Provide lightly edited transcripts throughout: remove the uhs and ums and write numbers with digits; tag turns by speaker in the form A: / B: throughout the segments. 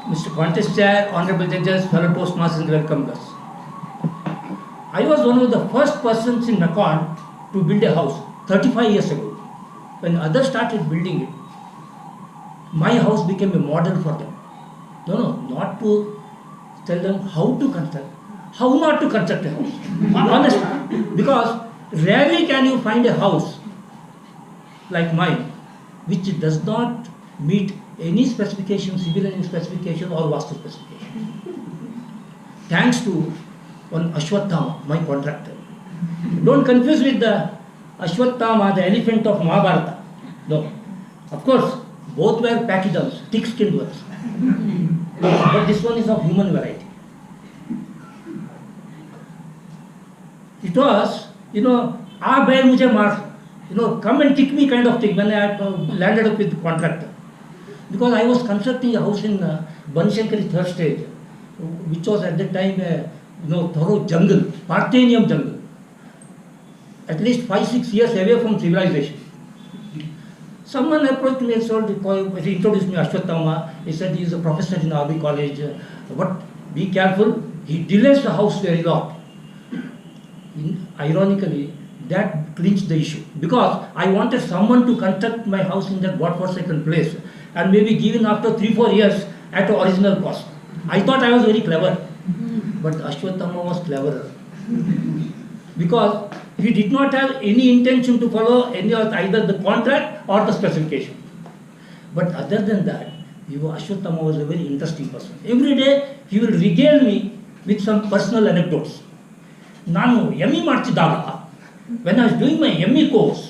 A: Mr. Contest Chair, Honorable Judges, fellow Toastmasters, welcome us. I was one of the first persons in Mecon to build a house 35 years ago. When others started building it, my house became a model for them. No, not to tell them how to construct, how not to construct a house. Honestly, because rarely can you find a house like mine which does not meet any specification, civil engineering specification or vastu specification. Thanks to one Ashwatthama, my contractor. Don't confuse with the Ashwatthama, the elephant of Mahabharata. No. Of course, both were pachyderms, thick-skinned ones. But this one is of human variety. It was, "Ah, bail mujhe maar," come and kick me kind of thing when I landed up with the contractor. Because I was constructing a house in Banshankari third stage, which was at that time a thorough jungle, Parthenium jungle, at least 5-6 years away from civilization. Someone approached me and he introduced me Ashwatthama. He said he is a professor in RB college, but be careful, he delays the house very long. Ironically, that clinched the issue because I wanted someone to construct my house in that godforsaken place and maybe given after 3-4 years at the original cost. I thought I was very clever, but Ashwatthama was cleverer because he did not have any intention to follow any of either the contract or the specification. But other than that, Ashwatthama was a very interesting person. Every day he will regale me with some personal anecdotes. Nanu ME ಮಾಡ್ತಿದ್ದಾಗ, when I was doing my ME course,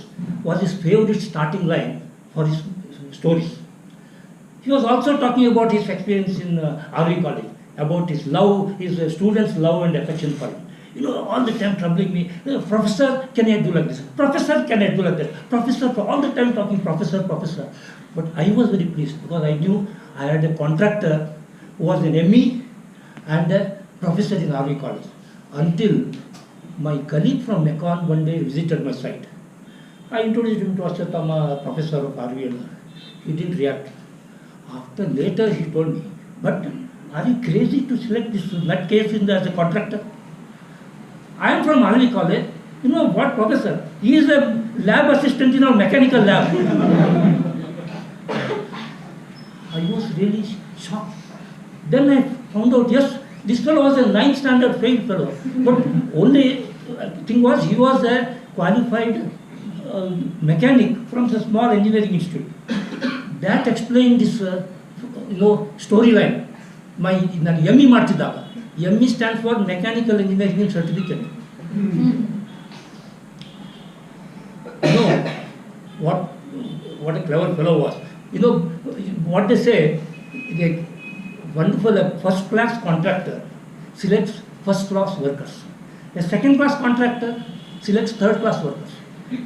A: was his favorite starting line for his stories. He was also talking about his experience in RV college, about his love, his students' love and affection for him. All the time troubling me, "Professor, can I do like this? Professor, can I do like that? Professor," all the time talking professor, professor. But I was very pleased because I knew I had a contractor who was an ME and a professor in RV college. Until my colleague from Mecon one day visited my site. I introduced him to Ashwatthama, professor of RV. He didn't react. After later he told me, "But are you crazy to select this nutcase as a contractor? I am from RV college. You know what, professor? He is a lab assistant in our mechanical lab." I was really shocked. Then I found out, yes, this fellow was a 9th standard failed fellow. But only thing was, he was a qualified mechanic from the small engineering institute. That explained this, storyline. My ME ಮಾಡ್ತಿದ್ದಾಗ. ME stands for Mechanical Engineering Certificate. What a clever fellow was. What they say, a wonderful first-class contractor selects first-class workers. A second-class contractor selects third-class workers.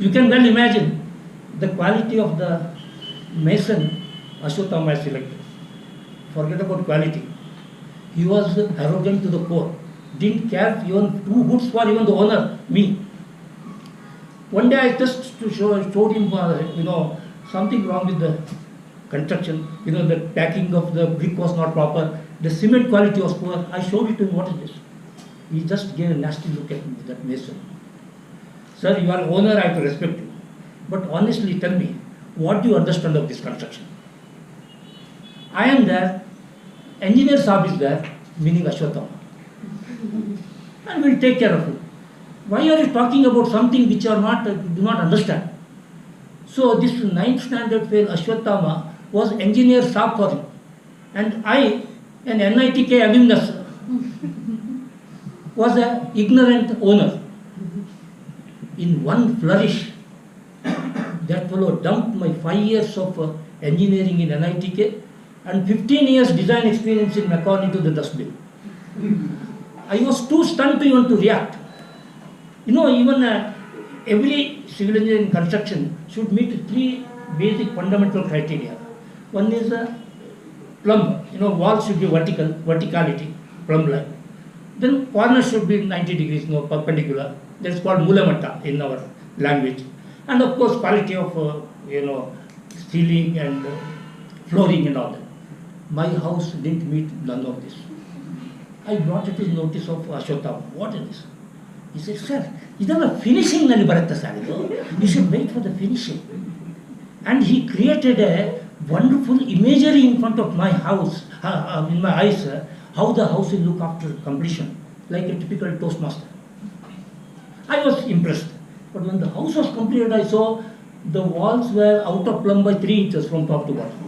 A: You can well imagine the quality of the mason Ashwatthama selected. Forget about quality. He was arrogant to the core. Didn't care even 2 hoots for even the owner, me. One day I just showed him, something wrong with the construction. The packing of the brick was not proper. The cement quality was poor. I showed it to him, "What is this?" He just gave a nasty look at me, that mason. "Sir, you are owner, I have to respect you. But honestly tell me, what do you understand of this construction?" I am there, engineer Saab is there, meaning Ashwatthama, and will take care of you. Why are you talking about something which you do not understand? So this 9th standard fail Ashwatthama was engineer Saab for him. And I, an NITK alumnus, was an ignorant owner. In one flourish, that fellow dumped my 5 years of engineering in NITK and 15 years design experience in Mecon into the dustbin. I was too stunned to even to react. Even every civil engineering construction should meet 3 basic fundamental criteria. One is a plumb. Walls should be verticality, plumb line. Then corners should be 90 degrees, perpendicular. That's called mulamatta in our language. And of course, quality of ceiling and flooring and all that. My house didn't meet none of this. I brought it to the notice of Ashwatthama. What is this? He said, sir, ಇದೆಲ್ಲ finishing ನಲ್ಲಿ ಬರುತ್ತೆ sir ಇದು. You should wait for the finishing. And he created a wonderful imagery in front of my house, in my eyes, how the house will look after completion, like a typical Toastmaster. I was impressed. But when the house was completed, I saw the walls were out of plumb by 3 inches from top to bottom.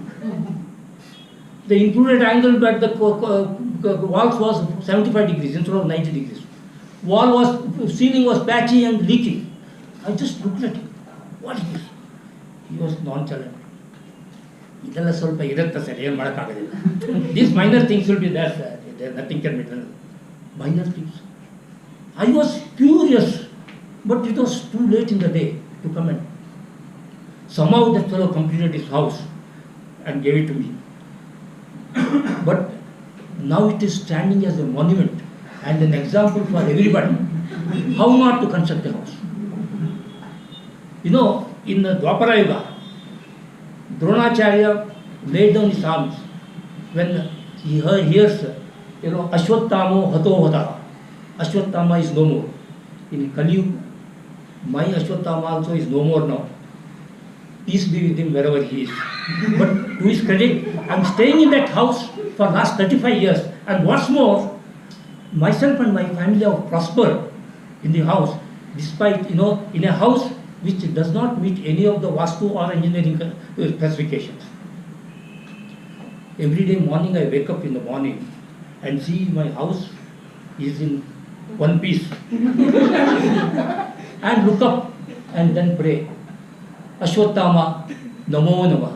A: The included angle at the walls was 75 degrees instead of 90 degrees. Ceiling was patchy and leaking. I just looked at him. What is this? He was nonchalant. ಇದೆಲ್ಲ ಸ್ವಲ್ಪ ಇರುತ್ತೆ sir, ಏನು ಮಾಡೋಕ್ಕಾಗೋದಿಲ್ಲ. These minor things will be there, sir. Nothing can be done. Minor things. I was furious, but it was too late in the day to comment. Somehow that fellow completed his house and gave it to me. But now it is standing as a monument and an example for everybody how not to construct a house. You know, in the Dwapara Yuga, Dronacharya laid down his arms when he hears, Ashwatthamo hato hata. Ashwatthama is no more. In Kali Yuga, my Ashwatthama also is no more now. Peace be with him wherever he is. But to his credit, I am staying in that house for last 35 years. And what's more, myself and my family have prospered in the house, despite, in a house which does not meet any of the Vastu or engineering specifications. Every day morning I wake up in the morning and see my house is in one piece. And look up and then pray. Ashwatthama, Namo Namah.